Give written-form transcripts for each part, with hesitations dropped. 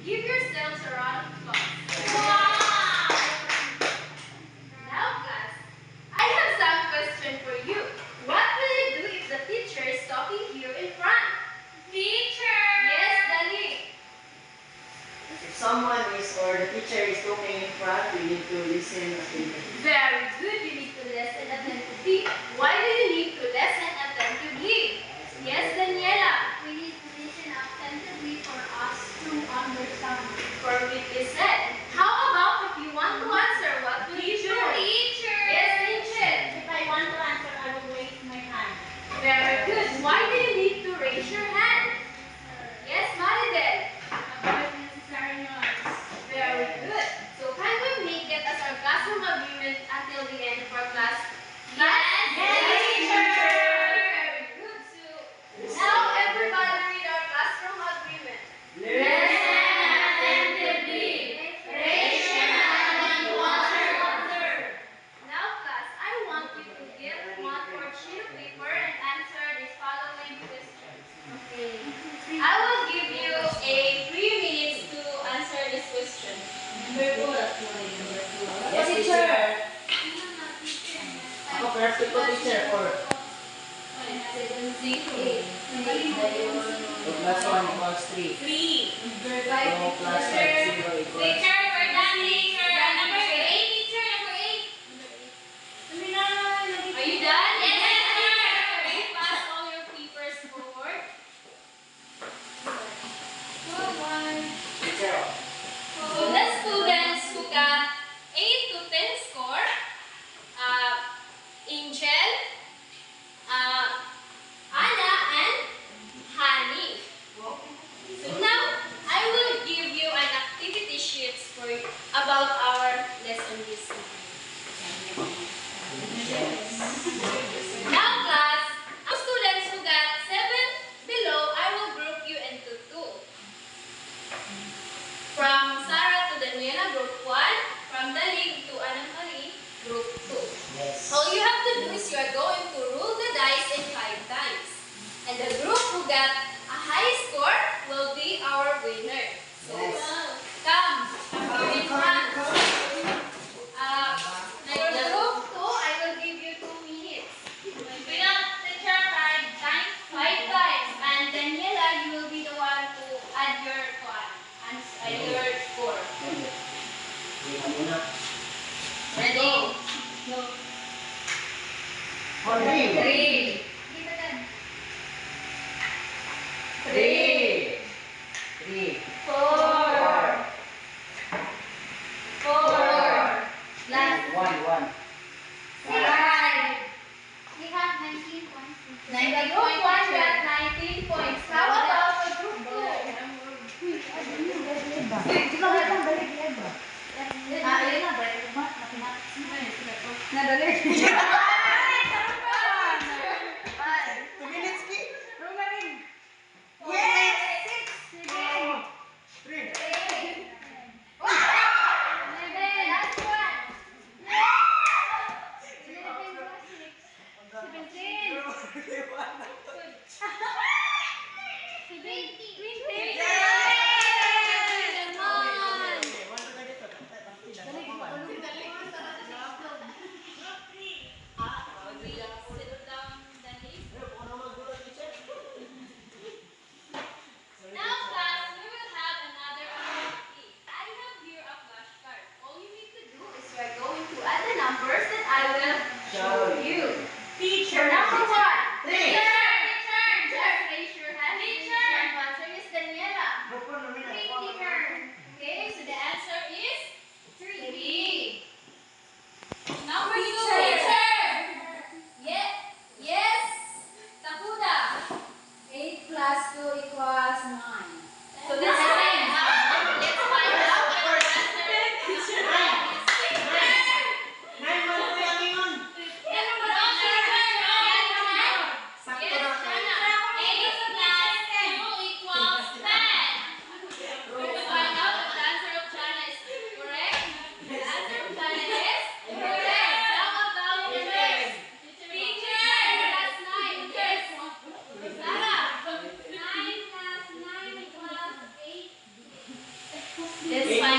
Give yourselves a round of applause. Now, class, I have some question for you. What will you do if the teacher is talking here in front? Teacher! Yes, Dali. If someone is or the teacher is talking in front, we need to listen attentively. Very good. You need to listen attentively. Why do you need to listen attentively? Yes, Daniela. We need to listen attentively for us to understand. Perfectly said. How about if you want to answer? What will you do? Teacher! Yes, Rachel. If I want to answer, I will raise my hand. Very good. Why do you need to raise your hand? Yes, Maridel. Avoid necessary noise. Very good. So can we make it as our classroom agreement until the end of our class? Yes, teacher. Very good. So now everybody read our classroom agreement. Listen attentively. Raise your hand when you answer. Now class, I want you to get one more sheet of paper and answer these following questions. Okay. I will give you a 3 minutes to answer this question. Yes, teacher. Ako perfect ko, teacher. 4. So plus 1 equals 3. 2 plus 5, 0 equals... Teacher, we're done. Teacher, number 8. Teacher, number 8. Are you done? Yes, teacher. Okay, pass all your papers forward. Teacher. So the students who got 8 to 10 score, Angel, Anna, and Hani. So now, I will give you an activity sheet for about our lesson this evening. Now class, ang students who got 7 below, I will group you into 2. From Sarah to Daniela, group 1. From Dalig to Anna Marie, group 2. Yes. All you have to do is you are going to roll the dice in 5 times. And the group who got a high score will be our winner. So, Yes. come in front. For group 2, I will give you 2 minutes. We don't teacher 5 times. 5 times. And Daniela, you will be the one to add your score. Hindi ka muna. Ready? No. 3. 3, 3. 4, 4, Last. 1. 5. We have 19 points. The group 1 got 19 points. How about the group 2?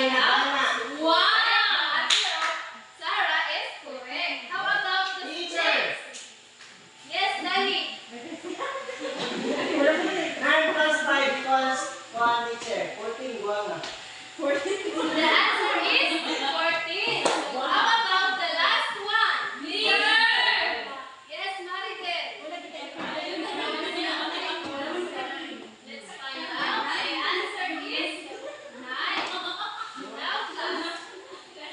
Gana. Wow! Answer of Sarah is correct. How about the Teacher. students? Yes, Dali. 9 plus 5 equals 1 teacher. 14 buwang na. The answer is 14. How about the last one? Leader. Yes, Maribel. Let's find out. The answer is 9. Now, class,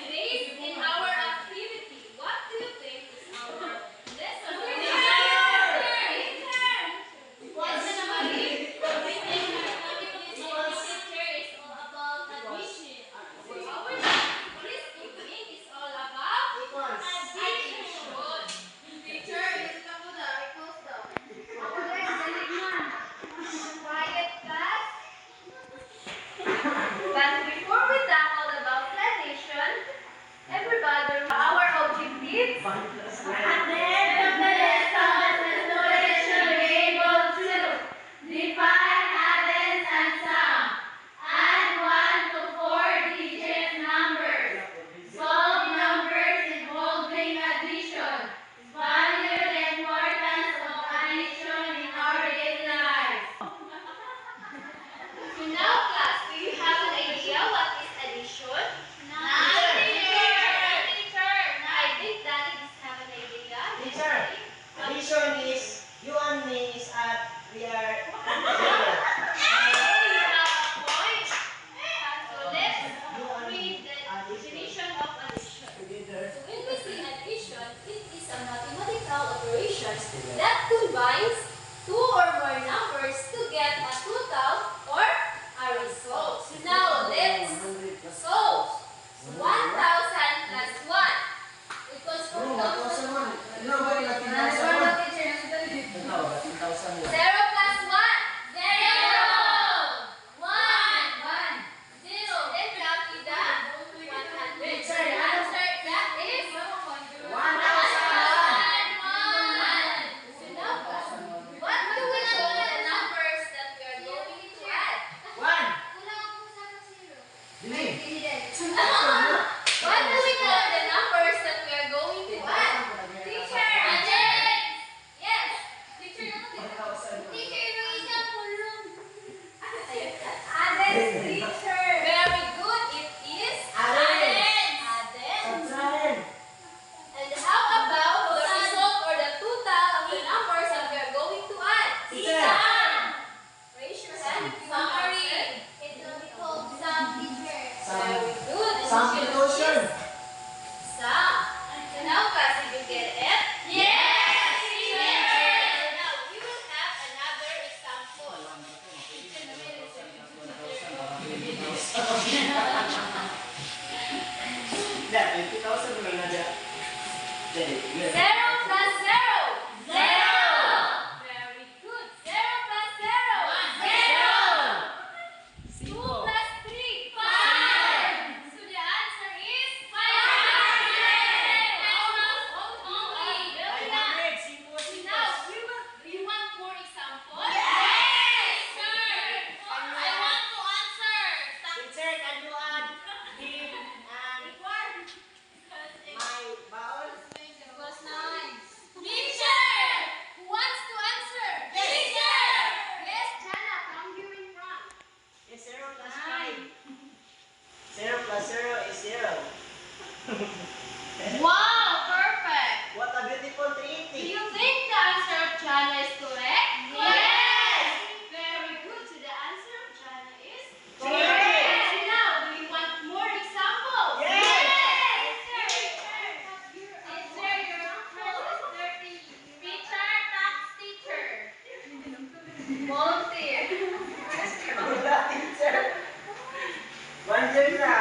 based in our activity, what do you think is our lesson? What's the number? Teacher is all about admission. Our this evening is all about Equals. admission. Teacher is quiet class. But before we tackle about addition, everybody our objectives. 1 plus 9. At the end of the lesson, the students should be able to define, addends, and sum, add 1 to 4 digit numbers, solve numbers involving addition, value the importance of addition in our daily lives. So now, class, do you have an idea what is addition? I think Danny does have an idea. Teacher, addition is you and me is at we are together. We have a point. So let's read the definition of addition. Together. So when we say addition, it is a mathematical operation that combines two or more numbers to get a total or a result. So now let's 100 plus solve. 1,000 plus 1 equals 4,000. 1,001. No, wait, 1,000. No, 1,001. 0 plus 1. 0. 1. 0. Then copy the 100. Teacher, The answer that is 1,001. 1,001. So now, what do we call the numbers that we are going to add? 1. Bili. What do we call the numbers that we are going to add? Teacher! Yes. Teacher, 1,000. Addends, teacher. Very good. It is Addends. Addends. Subtract. And how about the result or the total of the numbers that we are going to add? Teacher. Raise your hand if you agree. It will be called sum, teacher. Very good. Substitution. Sum. So now, class, did you get it? Yes, So now, we will have another example. That 20,000 may na dyan. Very good. 0 plus 0. 0. Very good. 0 plus 0. 0. 2 plus 3. 5. So the answer is 500. Only. Very nice. 500. Simple, simple. Now, do you want more examples? Yes, sir. I want to answer. Teacher, can you add him and my baon? Equals 9. Teacher! Who wants to answer? Teacher! Yes, Jana, come here in front. Yes, 0 plus 5. 0 plus 0 is 0. Wow, perfect. What a beautiful Do Trinity. you think the answer of Jana is correct? Yes! Very good. So the answer of Jana is Correct. And now, do you want more examples? Yes! Teacher, your uncle is 30. Teacher, tax teacher. Volunteer. Wala, teacher. 1 year na.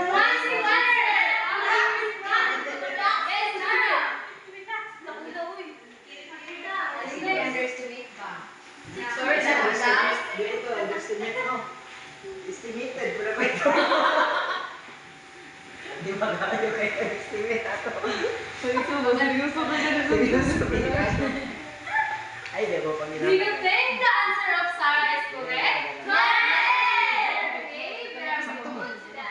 Once you answer, yes, Jana. Underestimate ba? Sorry, Jana. Dito, underestimate mo. Estimated, wala ba ito? Di ba kayo kayo estimate ato? Seryoso ba? Seryoso ba? Ay, di ba pang Do you think the answer of Sarah is correct? Yes! Okay, very good. So the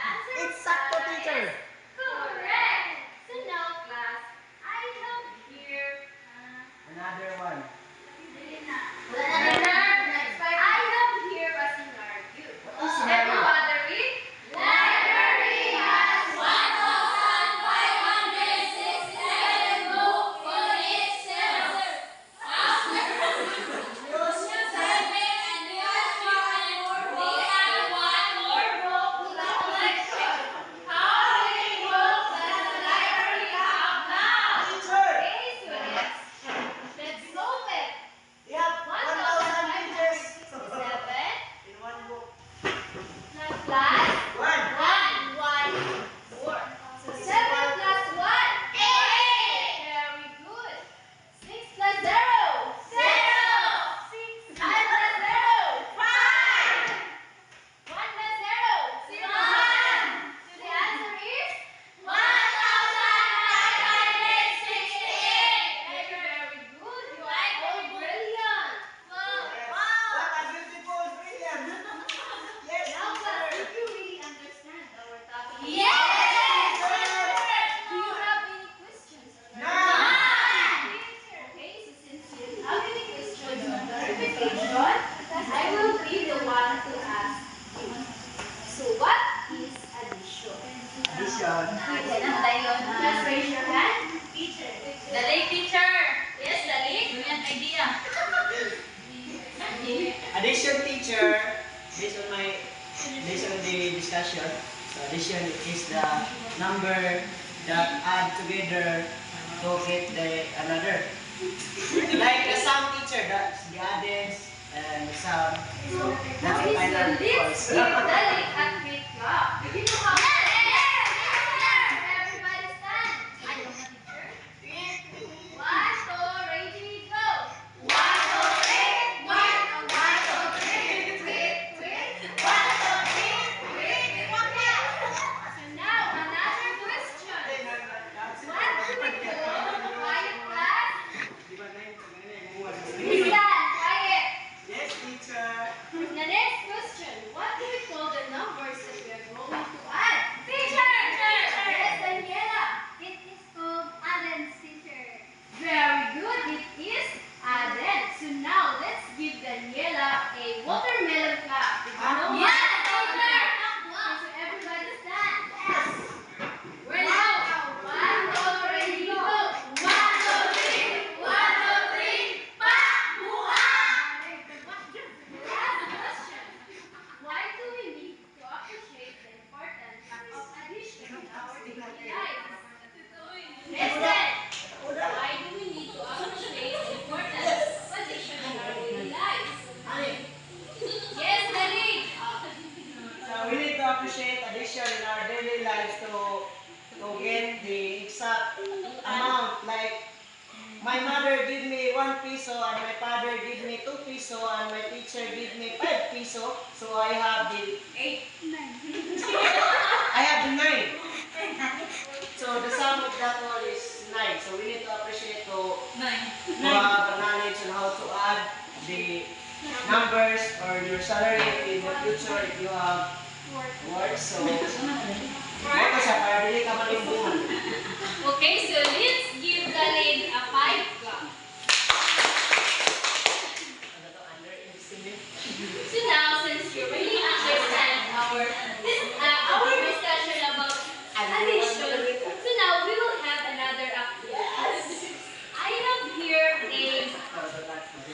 discussion. So addition is the number that add together to get the another. Like the sum teacher, that's the addends and the sum. So that's the final Let's course. give the link at great clap. You know how? Everybody stand. I know the teacher. 1, 2, ready, go. 1, 2, 3. 1, 2, 3. Wait. 1, 2, 3. So now another question. 1, 2, 3. Quiet class. Please stand. Quiet. Yes, teacher. The next question. What do we call the numbers that we are going to add? Teacher! Yes, Daniela. It is called addends, teacher. Very good. It is addend. So now let's give Daniela a watermelon clap. Did you know Yes, what? teacher. Okay, so everybody stand. Yes. We're now. 1, 2, ready, go. 1, 2, 3. 1, 2, 3. Pa! Last question. Why do we need to appreciate the importance of addition in our daily lives? Listen. Why do we need to appreciate the importance of addition in our daily lives? Yes, Daddy. So we need to appreciate addition in our daily lives to get the exact amount. Like my mother give me 1 peso and my father give me 2 peso and my teacher give me 5 peso. So I have the 8. I have the 9. So the sum of that all is 9. So we need to appreciate to have knowledge on how to add the numbers or your salary in the future if you have work. So ito siya para dili ka malimbuhan. Okay, so let's give the lid a 5 clap. Ano to, underestimate? So now, since you really understand our discussion about addition, so now we will have another activity. I have here the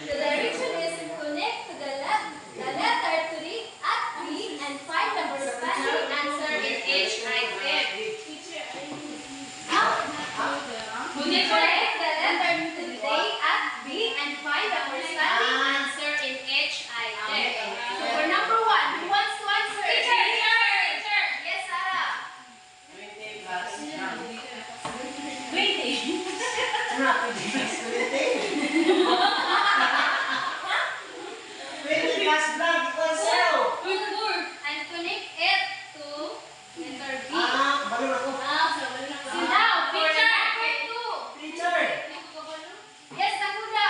direction is connect to the letter to the at B and find the corresponding answer in each item. Connect the letter to the day at B and find the corresponding answer in each item. So for number 1, who wants to answer? Teacher. Yes, Sarah. 20 plus 20. 20 plus blank equals 0. And connect it to letter B. Balon ako. So now, for number 2. Teacher. Yes, Nakuda.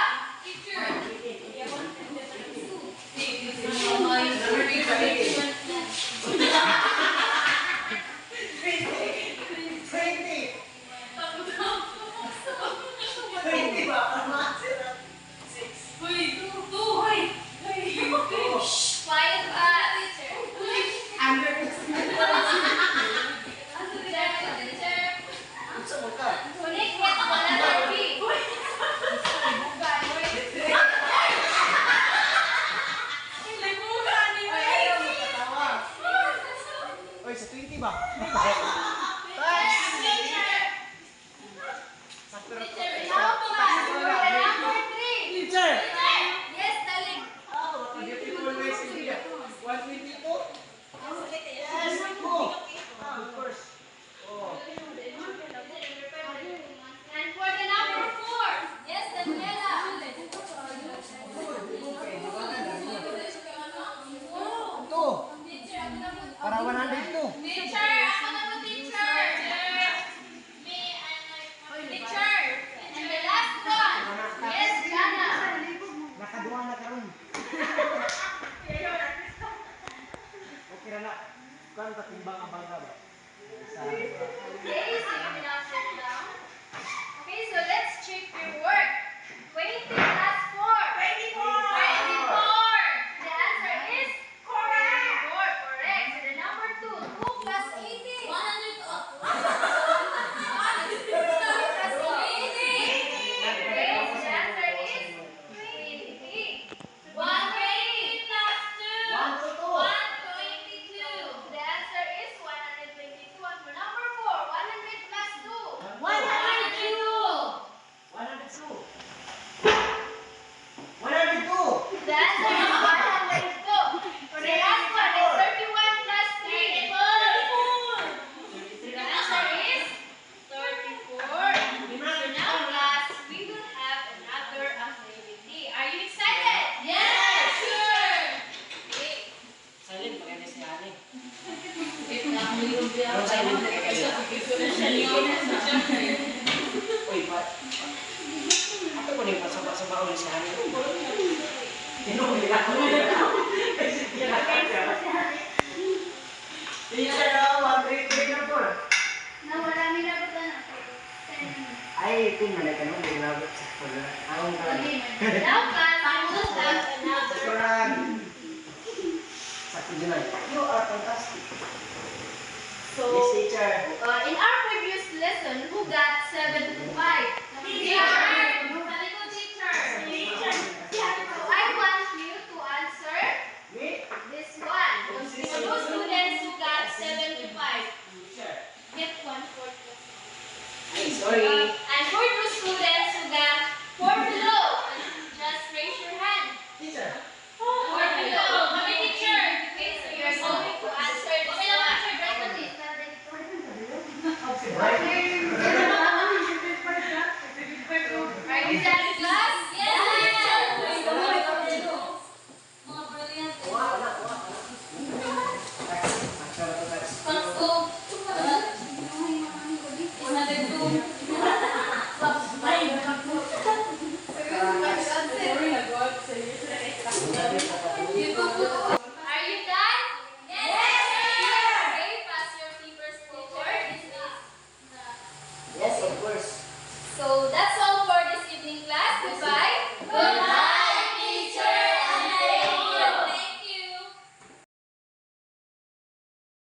Quiet class. Teacher. Connect it to the letter B. Oy, sa 20 ba? Now, number 3. Teacher! Yes, Dalig. Oh, beautiful ways in here. 122? Yes, oh. Of course. Oh. And for the number 4. Yes, Daniela. Ito. Para 100 to. Teacher, ako na po, teacher. Teacher. And the last one. Yes, Dana. Nakaduha na karon. Okay na na. Kuan ta timbang ang bangka ba? Sa Okay, so you can now sit down. Okay, so let's check your work. 20 plus 4. 24. The answer is correct. 4, correct. So the number 2. 2 plus 80. 100. 2 plus 80. Okay, so the answer is 20. 120 plus 2. 1 to 2. 122. The answer Uy, Pat. Ato ko rin pasaba-saba ulit sa akin. Teacher, 1, 3, 3, 4. Nawala mi na ba na? Ay, ito na ka nung ginabot sa pula. Akong ka. Now, class, I will have another. Kurang. Sakto dyan ay. You are fantastic. So, Yes, teacher. in our previous lesson, who got 7 to 5? Teacher. Very teacher. So, I want you to answer Me? this one. For those students who got 7 to 5, Teacher. get 1/4. Ay, sorry. And for those students who got 4 below, just raise your hand. Teacher. 4 below. Okay, teacher. Okay, so you're going to answer this one. Right. Are you done, class? Yes. Are you done? Yes. Okay, pass your papers forward. Yes, of course. So that